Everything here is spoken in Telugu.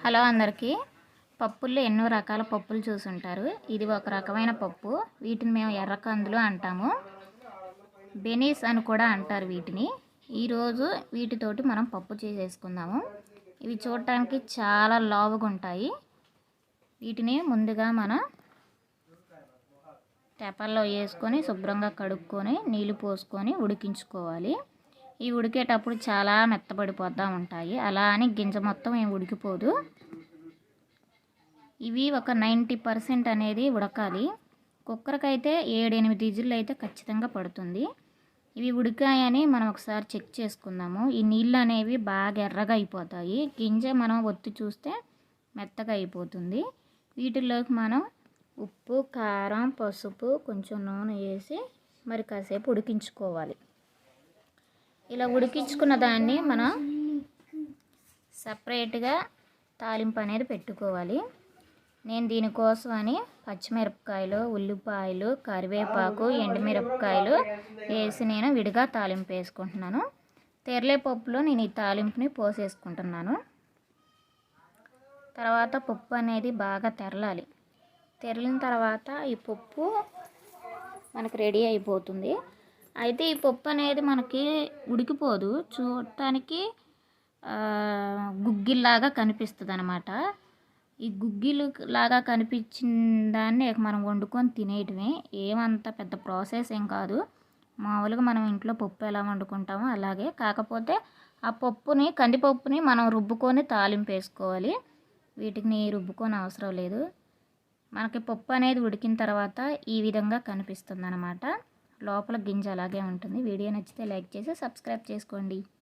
హలో అందరికీ. పప్పుల్లో ఎన్నో రకాల పప్పులు చూసుంటారు. ఇది ఒక రకమైన పప్పు. వీటిని మేము ఎర్రకందులు అంటాము. బెనీస్ అని కూడా అంటారు వీటిని. ఈరోజు వీటితోటి మనం పప్పు చేసేసుకుందాము. ఇవి చూడటానికి చాలా లావుగా ఉంటాయి. వీటిని ముందుగా మనం తెప్పల్లో వేసుకొని శుభ్రంగా కడుక్కొని నీళ్ళు పోసుకొని ఉడికించుకోవాలి. ఈ ఉడికేటప్పుడు చాలా మెత్తబడిపోతూ ఉంటాయి. అలా అని గింజ మొత్తం ఏం ఉడికిపోదు. ఇవి ఒక 90% అనేది ఉడకాలి. కుక్కర్కి అయితే 7-8 విజిల్లు అయితే ఖచ్చితంగా పడుతుంది. ఇవి ఉడికాయని మనం ఒకసారి చెక్ చేసుకుందాము. ఈ నీళ్ళు అనేవి బాగా ఎర్రగా అయిపోతాయి. గింజ మనం ఒత్తి చూస్తే మెత్తగా అయిపోతుంది. వీటిల్లోకి మనం ఉప్పు, కారం, పసుపు, కొంచెం నూనె వేసి మరి కాసేపు ఉడికించుకోవాలి. ఇలా ఉడికించుకున్న దాన్ని మనం సపరేట్గా తాలింపు అనేది పెట్టుకోవాలి. నేను దీనికోసమని పచ్చిమిరపకాయలు, ఉల్లిపాయలు, కరివేపాకు, ఎండుమిరపకాయలు వేసి నేను విడిగా తాలింపు వేసుకుంటున్నాను. తెరలేపప్పులో నేను ఈ తాలింపుని పోసేసుకుంటున్నాను. తర్వాత పప్పు అనేది బాగా తెరలాలి. తెరలిన తర్వాత ఈ పప్పు మనకు రెడీ అయిపోతుంది. అయితే ఈ పప్పు అనేది మనకి ఉడికిపోదు, చూడటానికి గుగ్గిల్లాగా కనిపిస్తుంది అన్నమాట. ఈ గుగ్గిలు లాగా కనిపించిన దాన్ని మనం వండుకొని తినేయటమే. ఏమంత పెద్ద ప్రాసెస్ ఏం కాదు. మామూలుగా మనం ఇంట్లో పప్పు ఎలా వండుకుంటామో అలాగే. కాకపోతే ఆ పప్పుని, కందిపప్పుని మనం రుబ్బుకొని తాలింపు వేసుకోవాలి. వీటిని రుబ్బుకొని అవసరం లేదు. మనకి పప్పు అనేది ఉడికిన తర్వాత ఈ విధంగా కనిపిస్తుంది అన్నమాట. లోపల గింజ అలాగే ఉంటుంది. వీడియో నచ్చితే లైక్ చేసి సబ్స్క్రైబ్ చేసుకోండి.